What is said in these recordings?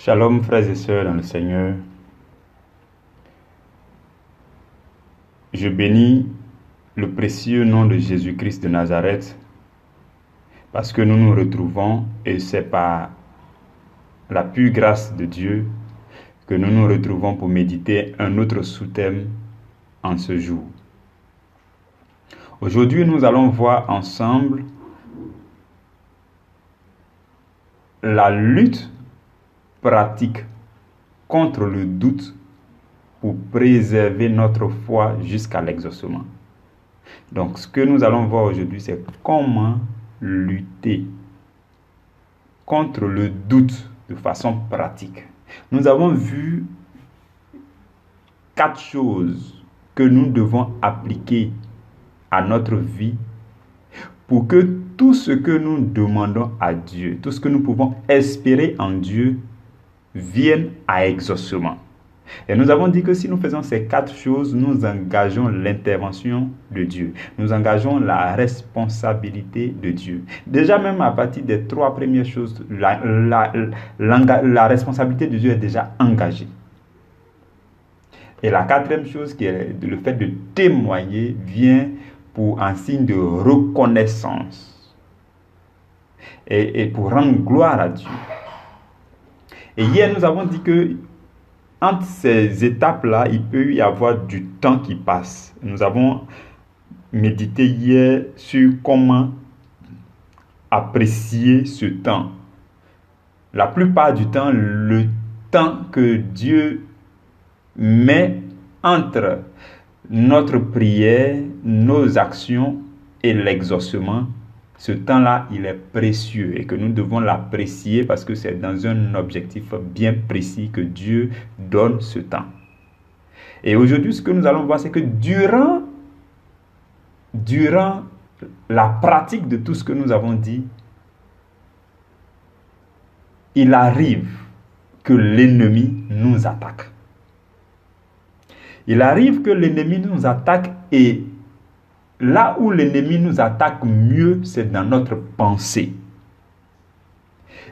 Shalom frères et sœurs dans le Seigneur. Je bénis le précieux nom de Jésus-Christ de Nazareth parce que nous nous retrouvons et c'est par la pure grâce de Dieu que nous nous retrouvons pour méditer un autre sous-thème en ce jour. Aujourd'hui, nous allons voir ensemble la lutte pratique contre le doute pour préserver notre foi jusqu'à l'exaucement. Donc, ce que nous allons voir aujourd'hui, c'est comment lutter contre le doute de façon pratique. Nous avons vu 4 choses que nous devons appliquer à notre vie pour que tout ce que nous demandons à Dieu, tout ce que nous pouvons espérer en Dieu, vienne à exaucement. Et nous avons dit que si nous faisons ces 4 choses, nous engageons l'intervention de Dieu. Nous engageons la responsabilité de Dieu. Déjà même à partir des 3 premières choses, la responsabilité de Dieu est déjà engagée. Et la 4e chose, qui est le fait de témoigner, vient pour un signe de reconnaissance et pour rendre gloire à Dieu. Et hier, nous avons dit que entre ces étapes-là, il peut y avoir du temps qui passe. Nous avons médité hier sur comment apprécier ce temps. La plupart du temps, le temps que Dieu met entre notre prière, nos actions et l'exaucement, ce temps-là, il est précieux et que nous devons l'apprécier parce que c'est dans un objectif bien précis que Dieu donne ce temps. Et aujourd'hui, ce que nous allons voir, c'est que durant la pratique de tout ce que nous avons dit, il arrive que l'ennemi nous attaque. Il arrive que l'ennemi nous attaque et là où l'ennemi nous attaque mieux, c'est dans notre pensée.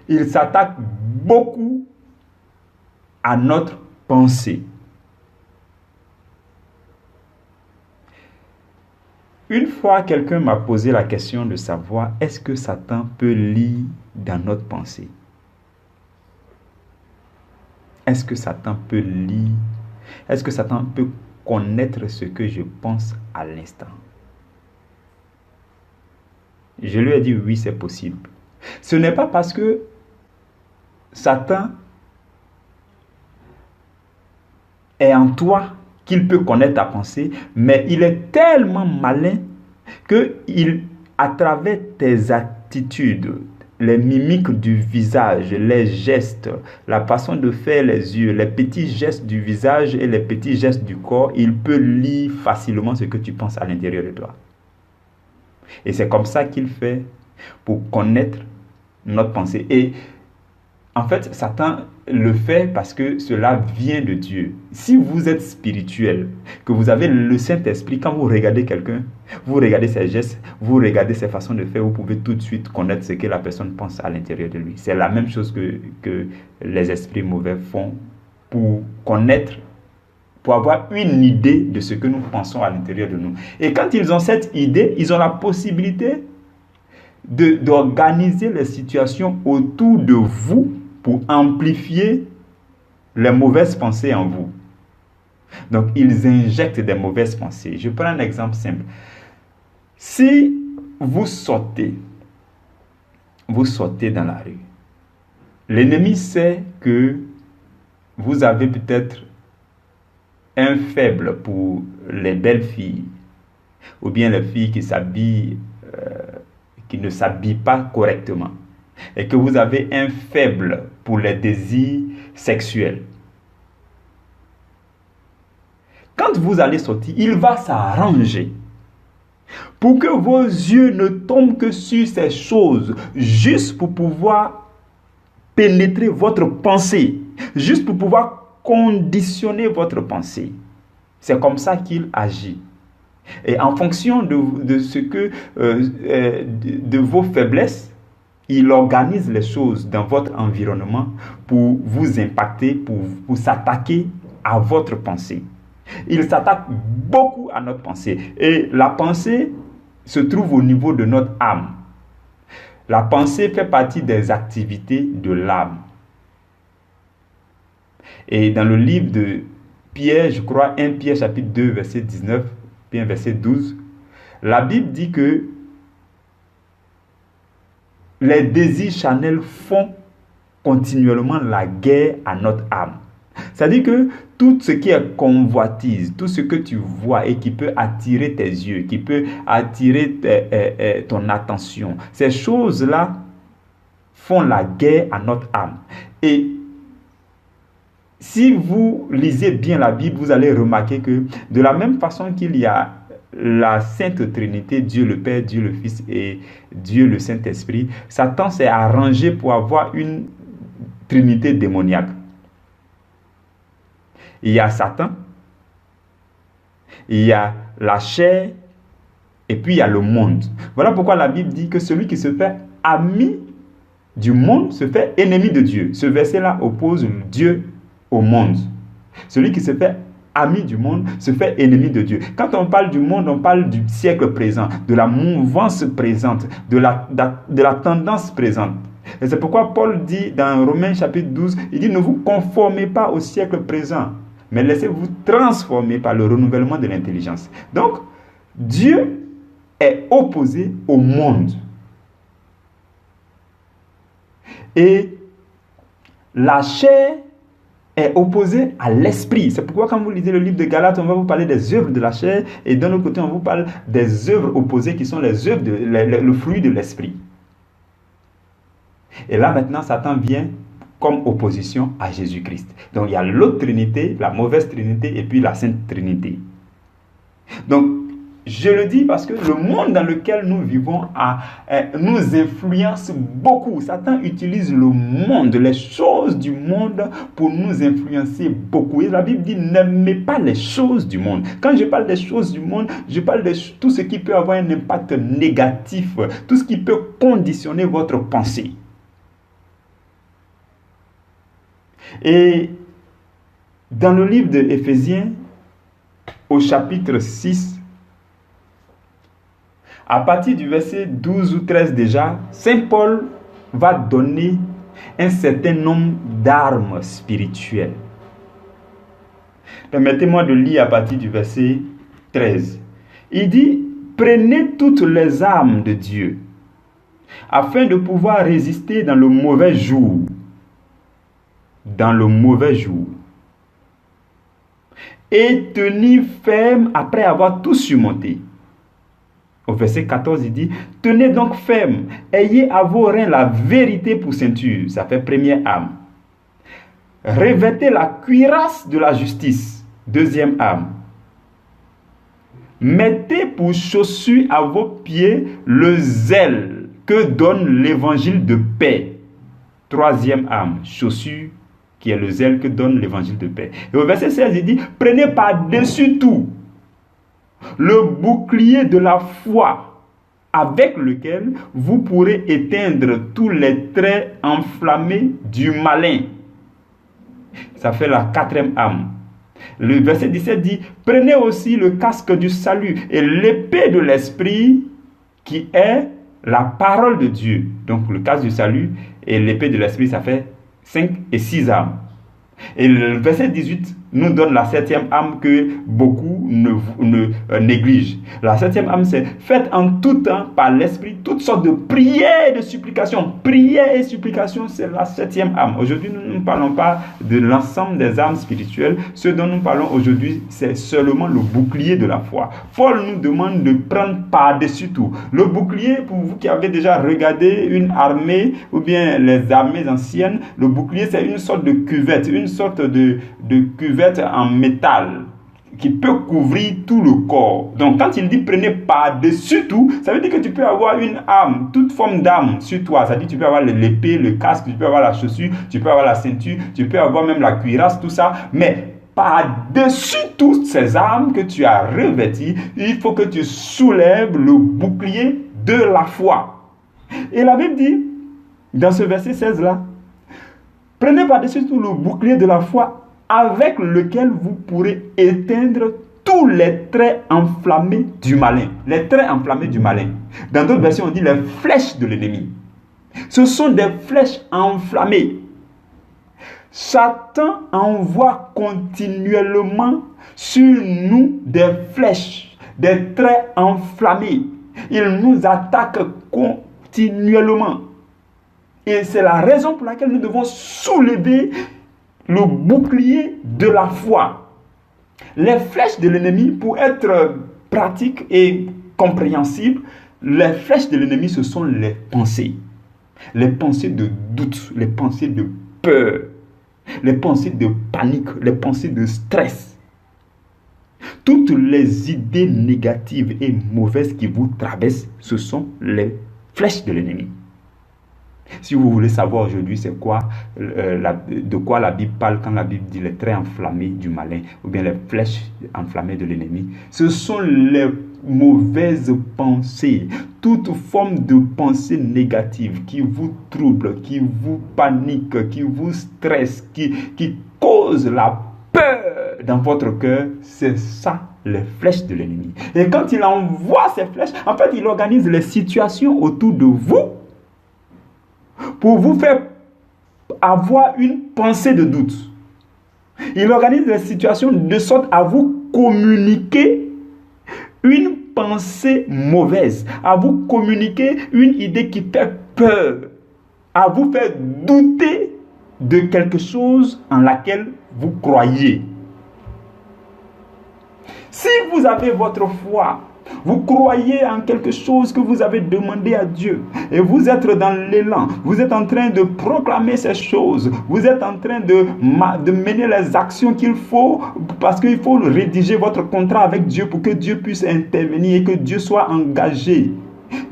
Il s'attaque beaucoup à notre pensée. Une fois, quelqu'un m'a posé la question de savoir est-ce que Satan peut lire dans notre pensée? Est-ce que Satan peut lire? Est-ce que Satan peut connaître ce que je pense à l'instant? Je lui ai dit oui, c'est possible. Ce n'est pas parce que Satan est en toi qu'il peut connaître ta pensée, mais il est tellement malin que à travers tes attitudes, les mimiques du visage, les gestes, la façon de faire les yeux, les petits gestes du visage et les petits gestes du corps, il peut lire facilement ce que tu penses à l'intérieur de toi. Et c'est comme ça qu'il fait pour connaître notre pensée. Et en fait, Satan le fait parce que cela vient de Dieu. Si vous êtes spirituel, que vous avez le Saint-Esprit, quand vous regardez quelqu'un, vous regardez ses gestes, vous regardez ses façons de faire, vous pouvez tout de suite connaître ce que la personne pense à l'intérieur de lui. C'est la même chose que les esprits mauvais font pour connaître, pour avoir une idée de ce que nous pensons à l'intérieur de nous. Et quand ils ont cette idée, ils ont la possibilité d'organiser les situations autour de vous pour amplifier les mauvaises pensées en vous. Donc, ils injectent des mauvaises pensées. Je prends un exemple simple. Si vous sortez dans la rue, l'ennemi sait que vous avez peut-être un faible pour les belles filles, ou bien les filles qui ne s'habillent pas correctement, et que vous avez un faible pour les désirs sexuels. Quand vous allez sortir, il va s'arranger pour que vos yeux ne tombent que sur ces choses, juste pour pouvoir pénétrer votre pensée, juste pour pouvoir conditionner votre pensée. C'est comme ça qu'il agit. Et en fonction de ce que de vos faiblesses, Il organise les choses dans votre environnement pour vous impacter, pour s'attaquer à votre pensée. Il s'attaque beaucoup à notre pensée. Et la pensée se trouve au niveau de notre âme. La pensée fait partie des activités de l'âme. Et dans le livre de Pierre, je crois, 1 Pierre chapitre 2, verset 19, bien verset 12, la Bible dit que les désirs charnels font continuellement la guerre à notre âme. C'est-à-dire que tout ce qui est convoitise, tout ce que tu vois et qui peut attirer tes yeux, qui peut attirer ton attention, ces choses-là font la guerre à notre âme. Et si vous lisez bien la Bible, vous allez remarquer que de la même façon qu'il y a la Sainte Trinité, Dieu le Père, Dieu le Fils et Dieu le Saint-Esprit, Satan s'est arrangé pour avoir une Trinité démoniaque. Il y a Satan, il y a la chair, et puis il y a le monde. Voilà pourquoi la Bible dit que celui qui se fait ami du monde se fait ennemi de Dieu. Ce verset-là oppose Dieu au monde. Celui qui se fait ami du monde se fait ennemi de Dieu. Quand on parle du monde, on parle du siècle présent, de la mouvance présente, de la tendance présente. Et c'est pourquoi Paul dit dans Romains chapitre 12, il dit « Ne vous conformez pas au siècle présent, mais laissez-vous transformer par le renouvellement de l'intelligence. » Donc, Dieu est opposé au monde. Et la chair est opposée à l'esprit. C'est pourquoi quand vous lisez le livre de Galates, on va vous parler des œuvres de la chair, et d'un autre côté, on vous parle des œuvres opposées qui sont les œuvres, le fruit de l'esprit. Et là maintenant, Satan vient comme opposition à Jésus-Christ. Donc il y a l'autre Trinité, la mauvaise Trinité, et puis la Sainte Trinité. Donc, je le dis parce que le monde dans lequel nous vivons nous influence beaucoup. Satan utilise le monde, les choses du monde pour nous influencer beaucoup. Et la Bible dit, n'aimez pas les choses du monde. Quand je parle des choses du monde, je parle de tout ce qui peut avoir un impact négatif, tout ce qui peut conditionner votre pensée. Et dans le livre de Éphésiens, au chapitre 6, à partir du verset 12 ou 13 déjà, Saint Paul va donner un certain nombre d'armes spirituelles. Permettez-moi de lire à partir du verset 13. Il dit, prenez toutes les armes de Dieu, afin de pouvoir résister dans le mauvais jour. Dans le mauvais jour. Et tenir ferme après avoir tout surmonté. Au verset 14, il dit, tenez donc ferme, ayez à vos reins la vérité pour ceinture. Ça fait première arme. Revêtez la cuirasse de la justice. Deuxième arme. Mettez pour chaussure à vos pieds le zèle que donne l'évangile de paix. Troisième arme, chaussure qui est le zèle que donne l'évangile de paix. Et au verset 16, il dit, prenez par-dessus tout le bouclier de la foi, avec lequel vous pourrez éteindre tous les traits enflammés du malin. Ça fait la quatrième arme. Le verset 17 dit, prenez aussi le casque du salut et l'épée de l'esprit qui est la parole de Dieu. Donc le casque du salut et l'épée de l'esprit, ça fait 5 et 6 armes. Et le verset 18 nous donne la septième arme que beaucoup négligent. La septième arme, c'est faites en tout temps par l'esprit toutes sortes de prières et de supplications. Prières et supplications, c'est la septième arme. Aujourd'hui, nous ne parlons pas de l'ensemble des armes spirituelles. Ce dont nous parlons aujourd'hui, c'est seulement le bouclier de la foi. Paul nous demande de prendre par-dessus tout. Le bouclier, pour vous qui avez déjà regardé une armée ou bien les armées anciennes, le bouclier, c'est une sorte de cuvette, une sorte de cuvette en métal qui peut couvrir tout le corps. Donc quand il dit prenez par-dessus tout, ça veut dire que tu peux avoir une arme, toute forme d'arme sur toi. Ça veut dire que tu peux avoir l'épée, le casque, tu peux avoir la chaussure, tu peux avoir la ceinture, tu peux avoir même la cuirasse, tout ça. Mais par-dessus toutes ces armes que tu as revêties, il faut que tu soulèves le bouclier de la foi. Et la Bible dit, dans ce verset 16-là, prenez par-dessus tout le bouclier de la foi avec lequel vous pourrez éteindre tous les traits enflammés du malin. Les traits enflammés du malin. Dans d'autres versions, on dit les flèches de l'ennemi. Ce sont des flèches enflammées. Satan envoie continuellement sur nous des flèches, des traits enflammés. Il nous attaque continuellement. Et c'est la raison pour laquelle nous devons soulever le bouclier de la foi. Les flèches de l'ennemi, pour être pratiques et compréhensibles, les flèches de l'ennemi, ce sont les pensées. Les pensées de doute, les pensées de peur, les pensées de panique, les pensées de stress. Toutes les idées négatives et mauvaises qui vous traversent, ce sont les flèches de l'ennemi. Si vous voulez savoir aujourd'hui c'est quoi, de quoi la Bible parle quand la Bible dit les traits enflammés du malin ou bien les flèches enflammées de l'ennemi, ce sont les mauvaises pensées, toute forme de pensée négative qui vous trouble, qui vous panique, qui vous stresse, qui cause la peur dans votre cœur, c'est ça les flèches de l'ennemi. Et quand il envoie ces flèches, en fait il organise les situations autour de vous pour vous faire avoir une pensée de doute. Il organise les situations de sorte à vous communiquer une pensée mauvaise, à vous communiquer une idée qui fait peur, à vous faire douter de quelque chose en laquelle vous croyez. Si vous avez votre foi, vous croyez en quelque chose que vous avez demandé à Dieu et vous êtes dans l'élan, vous êtes en train de proclamer ces choses, vous êtes en train de mener les actions qu'il faut parce qu'il faut rédiger votre contrat avec Dieu pour que Dieu puisse intervenir et que Dieu soit engagé.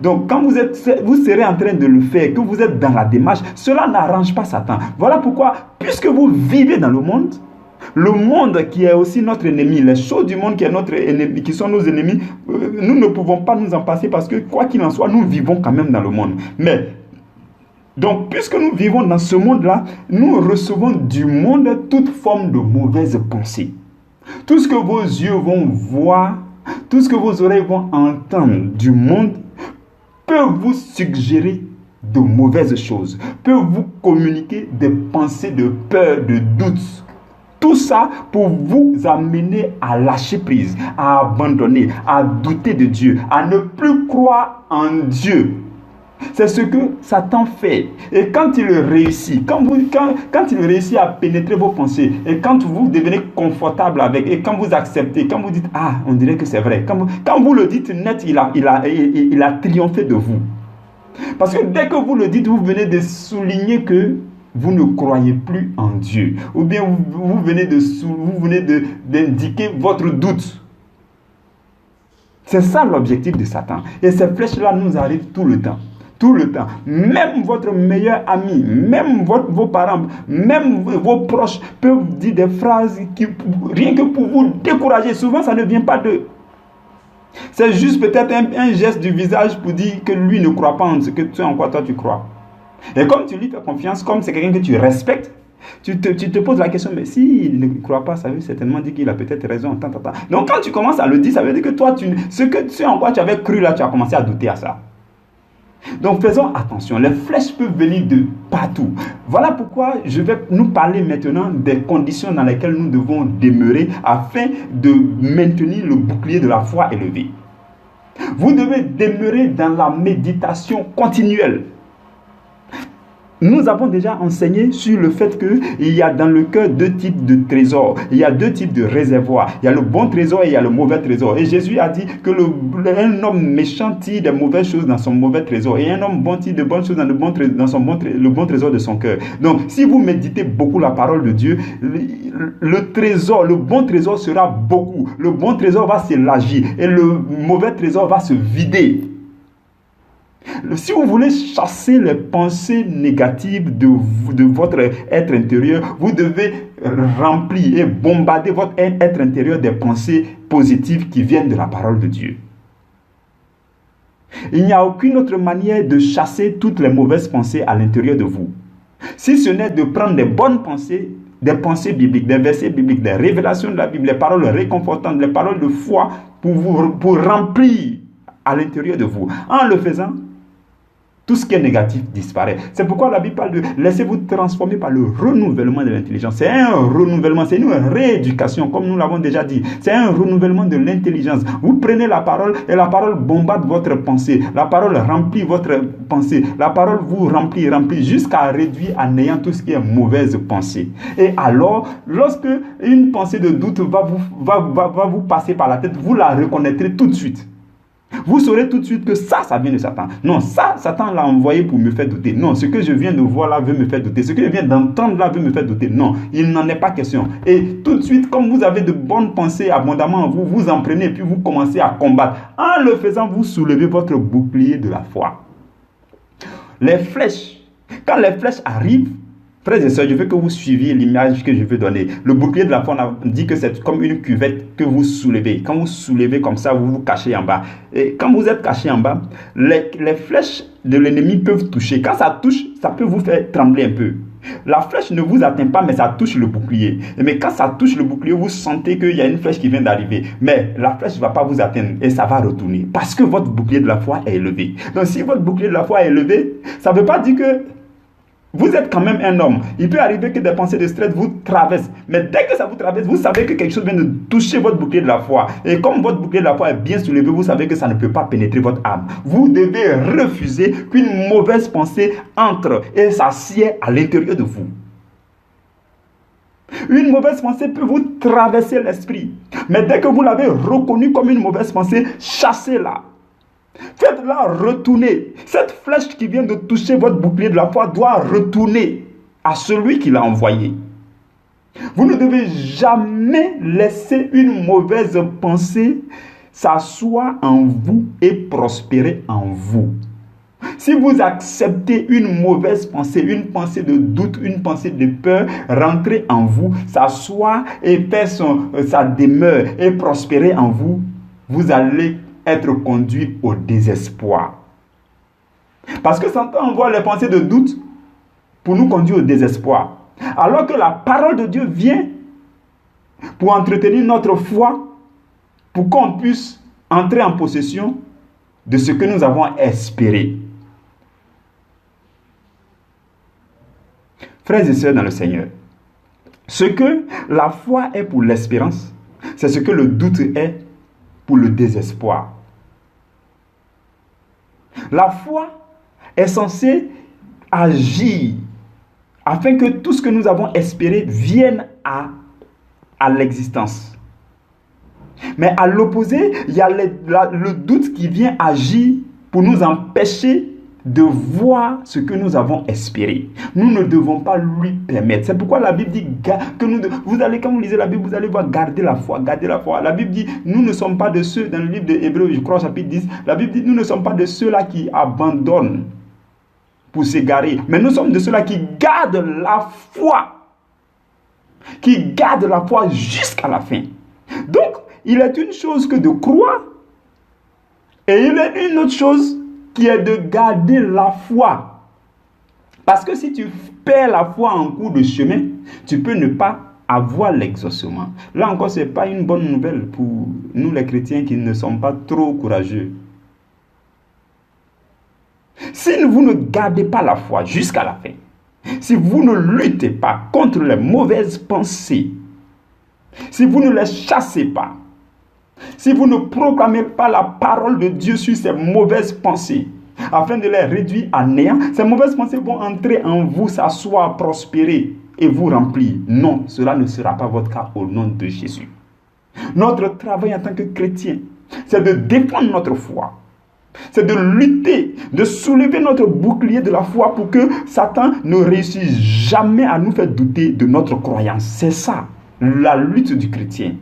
Donc quand vous serez en train de le faire, que vous êtes dans la démarche, cela n'arrange pas Satan. Voilà pourquoi, puisque vous vivez dans le monde qui est aussi notre ennemi, les choses du monde qui est notre ennemi, qui sont nos ennemis, nous ne pouvons pas nous en passer parce que quoi qu'il en soit, nous vivons quand même dans le monde. Mais donc, puisque nous vivons dans ce monde-là, nous recevons du monde toute forme de mauvaises pensées. Tout ce que vos yeux vont voir, tout ce que vos oreilles vont entendre du monde peut vous suggérer de mauvaises choses, peut vous communiquer des pensées de peur, de doute. Tout ça pour vous amener à lâcher prise, à abandonner, à douter de Dieu, à ne plus croire en Dieu. C'est ce que Satan fait. Et quand il réussit, quand il réussit à pénétrer vos pensées, et quand vous devenez confortable avec, et quand vous acceptez, quand vous dites, ah, on dirait que c'est vrai. Quand vous le dites net, il a triomphé de vous. Parce que dès que vous le dites, vous venez de souligner que vous ne croyez plus en Dieu. Ou bien vous venez d'indiquer votre doute. C'est ça l'objectif de Satan. Et ces flèches-là nous arrivent tout le temps. Tout le temps. Même votre meilleur ami, même vos parents, même vos proches peuvent dire des phrases qui, rien que pour vous décourager. Souvent, ça ne vient pas d'eux. C'est juste peut-être un geste du visage pour dire que lui ne croit pas en ce en quoi toi tu crois. Et comme tu lui fais confiance, comme c'est quelqu'un que tu respectes, tu te poses la question, mais s'il ne croit pas, ça veut certainement dire qu'il a peut-être raison. Donc quand tu commences à le dire, ça veut dire que toi, ce en quoi tu avais cru là, tu as commencé à douter à ça. Donc faisons attention, les flèches peuvent venir de partout. Voilà pourquoi je vais nous parler maintenant des conditions dans lesquelles nous devons demeurer afin de maintenir le bouclier de la foi élevé. Vous devez demeurer dans la méditation continuelle. Nous avons déjà enseigné sur le fait qu'il y a dans le cœur deux types de trésors. Il y a deux types de réservoirs. Il y a le bon trésor et il y a le mauvais trésor. Et Jésus a dit que un homme méchant tire des mauvaises choses dans son mauvais trésor. Et un homme bon tire de bonnes choses dans le bon trésor de son cœur. Donc, si vous méditez beaucoup la parole de Dieu, le bon trésor sera beaucoup. Le bon trésor va s'élargir et le mauvais trésor va se vider. Si vous voulez chasser les pensées négatives de votre être intérieur, vous devez remplir et bombarder votre être intérieur des pensées positives qui viennent de la parole de Dieu. Il n'y a aucune autre manière de chasser toutes les mauvaises pensées à l'intérieur de vous. Si ce n'est de prendre des bonnes pensées, des pensées bibliques, des versets bibliques, des révélations de la Bible, les paroles réconfortantes, les paroles de foi pour remplir à l'intérieur de vous. En le faisant, tout ce qui est négatif disparaît. C'est pourquoi la Bible parle de laissez-vous transformer par le renouvellement de l'intelligence. C'est un renouvellement, c'est une rééducation, comme nous l'avons déjà dit. C'est un renouvellement de l'intelligence. Vous prenez la parole et la parole bombarde votre pensée. La parole remplit votre pensée. La parole vous remplit jusqu'à réduire à néant tout ce qui est mauvaise pensée. Et alors, lorsque une pensée de doute va vous passer par la tête, vous la reconnaîtrez tout de suite. Vous saurez tout de suite que ça vient de Satan. Non, ça, Satan l'a envoyé pour me faire douter. Non, ce que je viens de voir là veut me faire douter. Ce que je viens d'entendre là veut me faire douter. Non, il n'en est pas question. Et tout de suite, comme vous avez de bonnes pensées abondamment en vous, vous en prenez et puis vous commencez à combattre. En le faisant, vous soulevez votre bouclier de la foi. Les flèches, quand les flèches arrivent, frères et sœurs, je veux que vous suiviez l'image que je veux donner. Le bouclier de la foi, on dit que c'est comme une cuvette que vous soulevez. Quand vous soulevez comme ça, vous vous cachez en bas. Et quand vous êtes caché en bas, les flèches de l'ennemi peuvent toucher. Quand ça touche, ça peut vous faire trembler un peu. La flèche ne vous atteint pas, mais ça touche le bouclier. Mais quand ça touche le bouclier, vous sentez qu'il y a une flèche qui vient d'arriver. Mais la flèche ne va pas vous atteindre et ça va retourner. Parce que votre bouclier de la foi est élevé. Donc si votre bouclier de la foi est élevé, ça ne veut pas dire que vous êtes quand même un homme. Il peut arriver que des pensées de stress vous traversent. Mais dès que ça vous traverse, vous savez que quelque chose vient de toucher votre bouclier de la foi. Et comme votre bouclier de la foi est bien soulevé, vous savez que ça ne peut pas pénétrer votre âme. Vous devez refuser qu'une mauvaise pensée entre et s'assied à l'intérieur de vous. Une mauvaise pensée peut vous traverser l'esprit. Mais dès que vous l'avez reconnue comme une mauvaise pensée, chassez-la. Faites-la retourner. Cette flèche qui vient de toucher votre bouclier de la foi doit retourner à celui qui l'a envoyé. Vous ne devez jamais laisser une mauvaise pensée s'asseoir en vous et prospérer en vous. Si vous acceptez une mauvaise pensée, une pensée de doute, une pensée de peur, rentrer en vous, s'asseoir et faire sa demeure et prospérer en vous, vous allez être conduit au désespoir. Parce que Satan envoie les pensées de doute pour nous conduire au désespoir. Alors que la parole de Dieu vient pour entretenir notre foi, pour qu'on puisse entrer en possession de ce que nous avons espéré. Frères et sœurs dans le Seigneur, ce que la foi est pour l'espérance, c'est ce que le doute est pour le désespoir. La foi est censée agir afin que tout ce que nous avons espéré vienne à l'existence. Mais à l'opposé, il y a le doute qui vient agir pour nous empêcher de voir ce que nous avons espéré. Nous ne devons pas lui permettre. C'est pourquoi la Bible dit que quand vous lisez la Bible, vous allez voir garder la foi, garder la foi. La Bible dit, nous ne sommes pas de ceux, dans le livre de Hébreux, je crois chapitre 10, la Bible dit, nous ne sommes pas de ceux-là qui abandonnent pour s'égarer, mais nous sommes de ceux-là qui gardent la foi. Qui gardent la foi jusqu'à la fin. Donc, il est une chose que de croire, et il est une autre chose qui est de garder la foi. Parce que si tu perds la foi en cours de chemin, tu peux ne pas avoir l'exaucement. Là encore, ce n'est pas une bonne nouvelle pour nous les chrétiens qui ne sommes pas trop courageux. Si vous ne gardez pas la foi jusqu'à la fin, si vous ne luttez pas contre les mauvaises pensées, si vous ne les chassez pas, si vous ne proclamez pas la parole de Dieu sur ces mauvaises pensées, afin de les réduire à néant, ces mauvaises pensées vont entrer en vous, s'asseoir, prospérer et vous remplir. Non, cela ne sera pas votre cas au nom de Jésus. Notre travail en tant que chrétien, c'est de défendre notre foi. C'est de lutter, de soulever notre bouclier de la foi pour que Satan ne réussisse jamais à nous faire douter de notre croyance. C'est ça, la lutte du chrétien.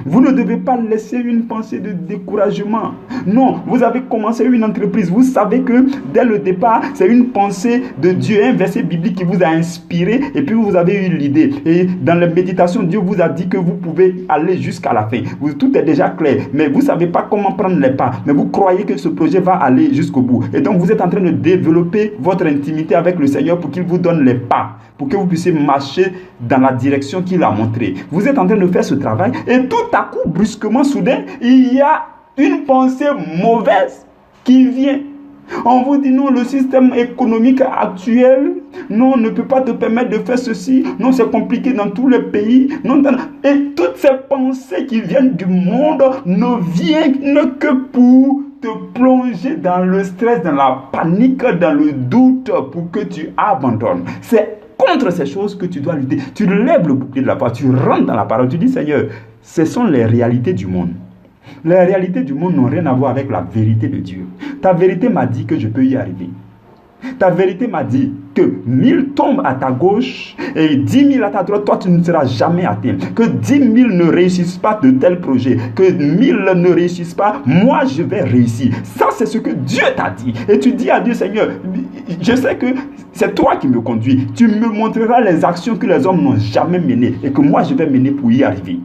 Vous ne devez pas laisser une pensée de découragement. Non, vous avez commencé une entreprise. Vous savez que dès le départ, c'est une pensée de Dieu, un verset biblique qui vous a inspiré et puis vous avez eu l'idée. Et dans la méditation, Dieu vous a dit que vous pouvez aller jusqu'à la fin. Tout est déjà clair, mais vous ne savez pas comment prendre les pas. Mais vous croyez que ce projet va aller jusqu'au bout. Et donc, vous êtes en train de développer votre intimité avec le Seigneur pour qu'il vous donne les pas, pour que vous puissiez marcher dans la direction qu'il a montrée. Vous êtes en train de faire ce travail et tout à coup, brusquement, soudain, il y a une pensée mauvaise qui vient. On vous dit non, le système économique actuel, non, ne peut pas te permettre de faire ceci. Non, c'est compliqué dans tous les pays. Non, et toutes ces pensées qui viennent du monde ne viennent que pour te plonger dans le stress, dans la panique, dans le doute, pour que tu abandonnes. C'est contre ces choses que tu dois lutter. Tu lèves le bouclier de la parole, tu rentres dans la parole, tu dis Seigneur, ce sont les réalités du monde. Les réalités du monde n'ont rien à voir avec la vérité de Dieu. Ta vérité m'a dit que je peux y arriver. Ta vérité m'a dit que 1000 tombent à ta gauche et 10 000 à ta droite, toi tu ne seras jamais atteint. Que 10 000 ne réussissent pas de tel projet. Que 1000 ne réussissent pas, moi je vais réussir. Ça c'est ce que Dieu t'a dit. Et tu dis à Dieu, Seigneur, je sais que c'est toi qui me conduis. Tu me montreras les actions que les hommes n'ont jamais menées et que moi je vais mener pour y arriver.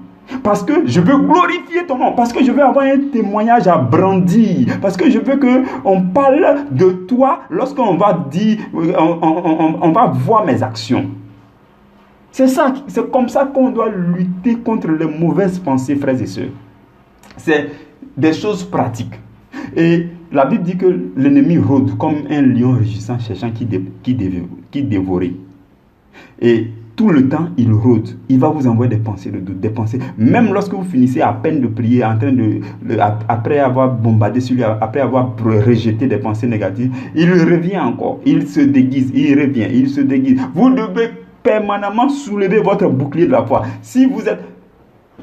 Parce que je veux glorifier ton nom. Parce que je veux avoir un témoignage à brandir. Parce que je veux qu'on parle de toi lorsqu'on va dire, on va voir mes actions. C'est ça, c'est comme ça qu'on doit lutter contre les mauvaises pensées, frères et sœurs. C'est des choses pratiques. Et la Bible dit que l'ennemi rôde comme un lion rugissant cherchant qui dévorer. Et tout le temps, il rôde. Il va vous envoyer des pensées de doute, des pensées. Même lorsque vous finissez à peine de prier, après avoir bombardé sur lui, après avoir rejeté des pensées négatives, il revient encore. Il se déguise, il revient, il se déguise. Vous devez permanemment soulever votre bouclier de la foi. Si vous êtes...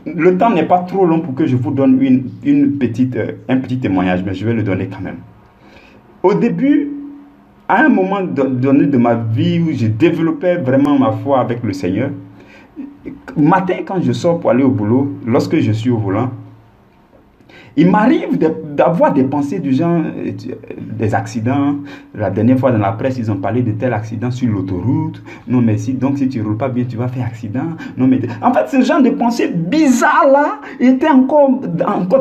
Le temps n'est pas trop long pour que je vous donne un petit témoignage, mais je vais le donner quand même. Au début, à un moment donné de ma vie où je développais vraiment ma foi avec le Seigneur, matin quand je sors pour aller au boulot, lorsque je suis au volant, il m'arrive d'avoir des pensées du genre des accidents. La dernière fois dans la presse, ils ont parlé de tel accident sur l'autoroute. Non, mais si tu ne roules pas bien, tu vas faire accident. Non, mais en fait, ce genre de pensées bizarres-là étaient encore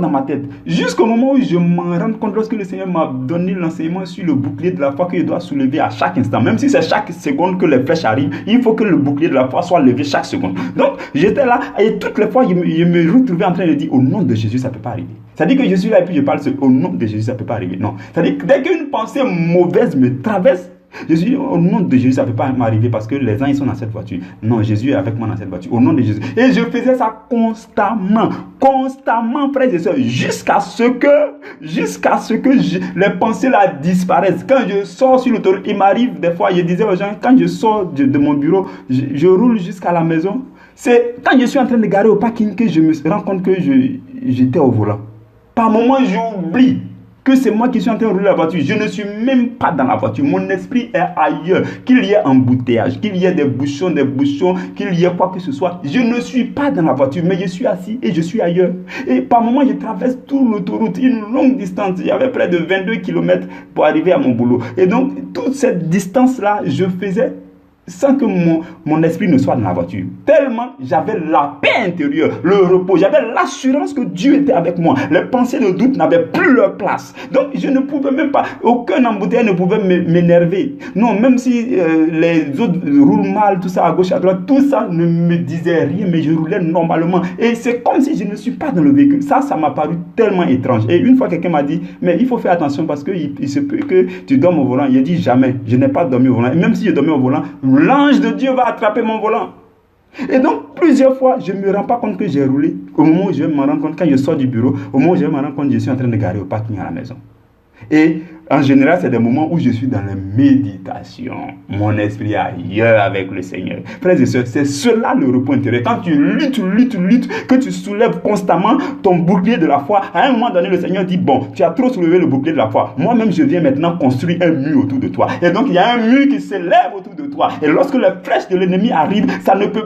dans ma tête. Jusqu'au moment où je m'en rends compte, lorsque le Seigneur m'a donné l'enseignement sur le bouclier de la foi que je dois soulever à chaque instant. Même si c'est chaque seconde que les flèches arrivent, il faut que le bouclier de la foi soit levé chaque seconde. Donc, j'étais là et toutes les fois, je me retrouvais en train de dire, au nom de Jésus, ça ne peut pas arriver. C'est-à-dire que je suis là et puis je parle au nom de Jésus, ça ne peut pas arriver. Non. C'est-à-dire que dès qu'une pensée mauvaise me traverse, je suis au nom de Jésus, ça ne peut pas m'arriver parce que les gens ils sont dans cette voiture. Non, Jésus est avec moi dans cette voiture. Au nom de Jésus. Et je faisais ça constamment, frères et sœurs, jusqu'à ce que les pensées là disparaissent. Quand je sors sur l'autoroute, il m'arrive des fois, je disais aux gens, quand je sors de mon bureau, je roule jusqu'à la maison. C'est quand je suis en train de garer au parking que je me rends compte que j'étais au volant. Par moment, j'oublie que c'est moi qui suis en train de rouler la voiture. Je ne suis même pas dans la voiture. Mon esprit est ailleurs. Qu'il y ait embouteillage, qu'il y ait des bouchons, qu'il y ait quoi que ce soit. Je ne suis pas dans la voiture, mais je suis assis et je suis ailleurs. Et par moment, je traverse toute l'autoroute, une longue distance. Il y avait près de 22 km pour arriver à mon boulot. Et donc, toute cette distance-là, je faisais sans que mon esprit ne soit dans la voiture. Tellement j'avais la paix intérieure, le repos, j'avais l'assurance que Dieu était avec moi. Les pensées de doute n'avaient plus leur place. Donc je ne pouvais même pas, aucun embouteillage ne pouvait m'énerver. Non, même si les autres roulent mal, tout ça à gauche, à droite, tout ça ne me disait rien, mais je roulais normalement. Et c'est comme si je ne suis pas dans le véhicule. Ça m'a paru tellement étrange. Et une fois quelqu'un m'a dit, mais il faut faire attention parce qu'il se peut que tu dormes au volant. Il a dit jamais, je n'ai pas dormi au volant. Et même si je dormais au volant, l'ange de Dieu va attraper mon volant. Et donc, plusieurs fois, je ne me rends pas compte que j'ai roulé. Au moment où je me rends compte, quand je sors du bureau, au moment où je me rends compte, je suis en train de garer au parking à la maison. Et en général, c'est des moments où je suis dans la méditation. Mon esprit est ailleurs avec le Seigneur. Frères et sœurs, c'est cela le repos intérieur. Quand tu luttes, que tu soulèves constamment ton bouclier de la foi, à un moment donné, le Seigneur dit, bon, tu as trop soulevé le bouclier de la foi. Moi-même, je viens maintenant construire un mur autour de toi. Et donc, il y a un mur qui s'élève autour de toi. Et lorsque les flèches de l'ennemi arrivent,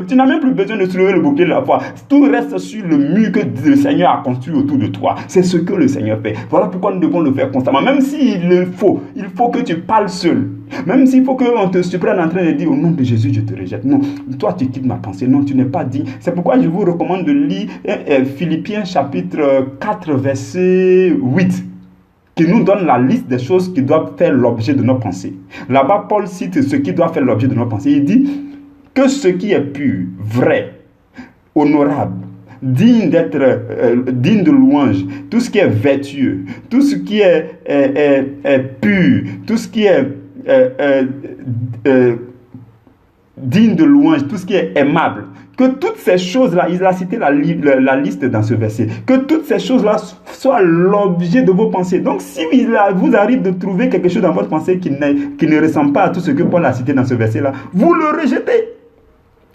tu n'as même plus besoin de soulever le bouclier de la foi. Tout reste sur le mur que le Seigneur a construit autour de toi. C'est ce que le Seigneur fait. Voilà pourquoi nous devons le faire constamment. Même s'il le faut, il faut que tu parles seul. Même s'il faut qu'on te surprenne en train de dire, au nom de Jésus, je te rejette. Non, toi, tu quittes ma pensée. Non, tu n'es pas digne. C'est pourquoi je vous recommande de lire Philippiens chapitre 4, verset 8. Qui nous donne la liste des choses qui doivent faire l'objet de nos pensées. Là-bas, Paul cite ce qui doit faire l'objet de nos pensées. Il dit que ce qui est pur, vrai, honorable, digne de louange, tout ce qui est vertueux, tout ce qui est pur, tout ce qui est digne de louange, tout ce qui est aimable, que toutes ces choses-là, il a cité la liste dans ce verset, que toutes ces choses-là soient l'objet de vos pensées. Donc, si vous arrive de trouver quelque chose dans votre pensée qui ne ressemble pas à tout ce que Paul a cité dans ce verset-là, vous le rejetez.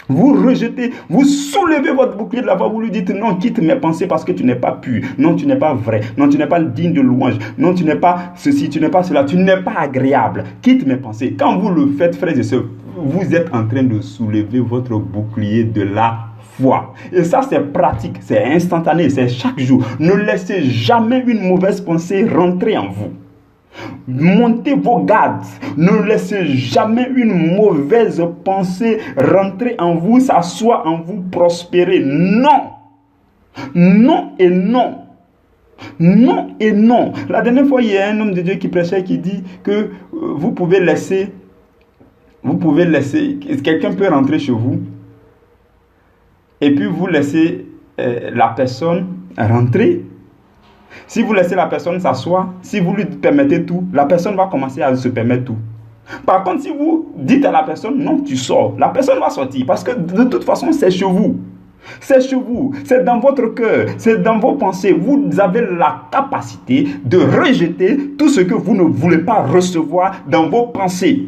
Vous rejetez, vous soulevez votre bouclier de la foi, vous lui dites non, quitte mes pensées parce que tu n'es pas pur, non, tu n'es pas vrai, non, tu n'es pas digne de louange, non, tu n'es pas ceci, tu n'es pas cela, tu n'es pas agréable, quitte mes pensées. Quand vous le faites, frères et sœurs, vous êtes en train de soulever votre bouclier de la foi. Et ça, c'est pratique, c'est instantané, c'est chaque jour. Ne laissez jamais une mauvaise pensée rentrer en vous. Montez vos gardes. Ne laissez jamais une mauvaise pensée rentrer en vous, s'asseoir en vous, prospérer. Non. Non et non. Non et non. La dernière fois, il y a un homme de Dieu qui prêchait qui dit que vous pouvez laisser, quelqu'un peut rentrer chez vous et puis vous laissez la personne rentrer. Si vous laissez la personne s'asseoir, si vous lui permettez tout, la personne va commencer à se permettre tout. Par contre, si vous dites à la personne, non, tu sors, la personne va sortir parce que de toute façon, c'est chez vous. C'est chez vous, c'est dans votre cœur, c'est dans vos pensées. Vous avez la capacité de rejeter tout ce que vous ne voulez pas recevoir dans vos pensées.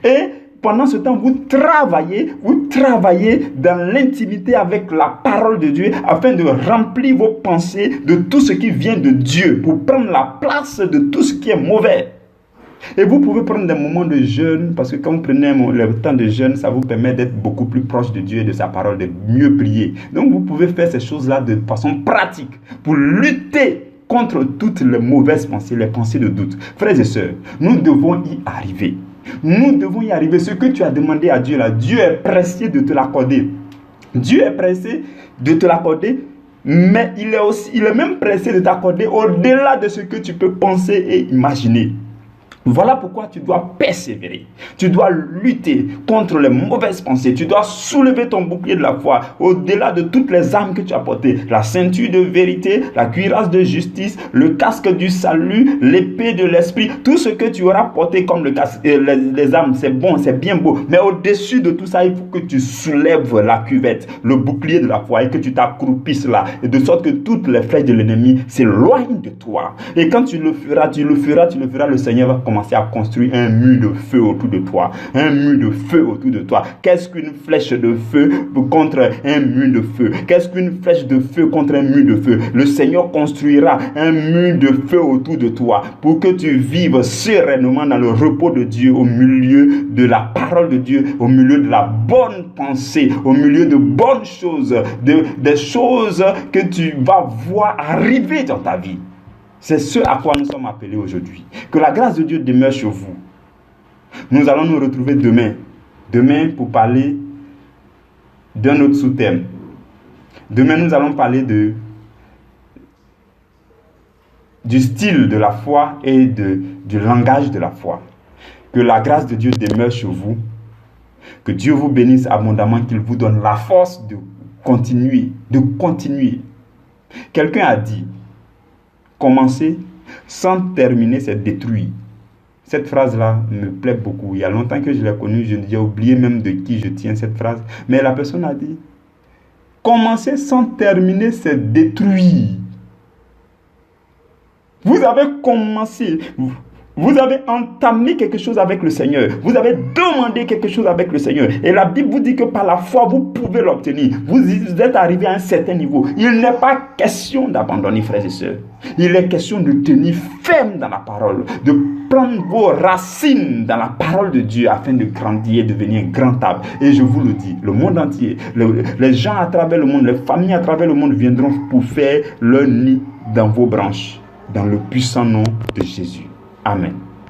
Et pendant ce temps, vous travaillez dans l'intimité avec la parole de Dieu afin de remplir vos pensées de tout ce qui vient de Dieu pour prendre la place de tout ce qui est mauvais. Et vous pouvez prendre des moments de jeûne parce que quand vous prenez le temps de jeûne, ça vous permet d'être beaucoup plus proche de Dieu et de sa parole, de mieux prier. Donc vous pouvez faire ces choses-là de façon pratique pour lutter contre toutes les mauvaises pensées, les pensées de doute. Frères et sœurs, nous devons y arriver. Nous devons y arriver. Ce que tu as demandé à Dieu là, Dieu est pressé de te l'accorder. Dieu est pressé de te l'accorder, mais il est même pressé de t'accorder au-delà de ce que tu peux penser et imaginer. Voilà pourquoi tu dois persévérer. Tu dois lutter contre les mauvaises pensées. Tu dois soulever ton bouclier de la foi au-delà de toutes les armes que tu as portées. La ceinture de vérité, la cuirasse de justice, le casque du salut, l'épée de l'esprit. Tout ce que tu auras porté comme le casque, les armes, c'est bon, c'est bien beau. Mais au-dessus de tout ça, il faut que tu soulèves la cuvette, le bouclier de la foi et que tu t'accroupisses là. Et de sorte que toutes les flèches de l'ennemi s'éloignent de toi. Et quand tu le feras, le Seigneur va commencer à construire un mur de feu autour de toi. Un mur de feu autour de toi. Qu'est-ce qu'une flèche de feu contre un mur de feu? Qu'est-ce qu'une flèche de feu contre un mur de feu? Le Seigneur construira un mur de feu autour de toi pour que tu vives sereinement dans le repos de Dieu, au milieu de la parole de Dieu, au milieu de la bonne pensée, au milieu de bonnes choses, des choses que tu vas voir arriver dans ta vie. C'est ce à quoi nous sommes appelés aujourd'hui. Que la grâce de Dieu demeure sur vous. Nous allons nous retrouver demain. Demain pour parler d'un autre sous-thème. Demain nous allons parler du style de la foi et du langage de la foi. Que la grâce de Dieu demeure sur vous. Que Dieu vous bénisse abondamment, qu'il vous donne la force de continuer. Quelqu'un a dit: commencer sans terminer, c'est détruire. Cette phrase-là me plaît beaucoup. Il y a longtemps que je l'ai connue, j'ai oublié même de qui je tiens cette phrase. Mais la personne a dit: commencer sans terminer, c'est détruire. Vous avez commencé. Vous avez entamé quelque chose avec le Seigneur. Vous avez demandé quelque chose avec le Seigneur. Et la Bible vous dit que par la foi, vous pouvez l'obtenir. Vous êtes arrivé à un certain niveau. Il n'est pas question d'abandonner, frères et sœurs. Il est question de tenir ferme dans la parole, de prendre vos racines dans la parole de Dieu afin de grandir et devenir un grand arbre. Et je vous le dis, le monde entier, les gens à travers le monde, les familles à travers le monde viendront pour faire leur nid dans vos branches, dans le puissant nom de Jésus. Amen.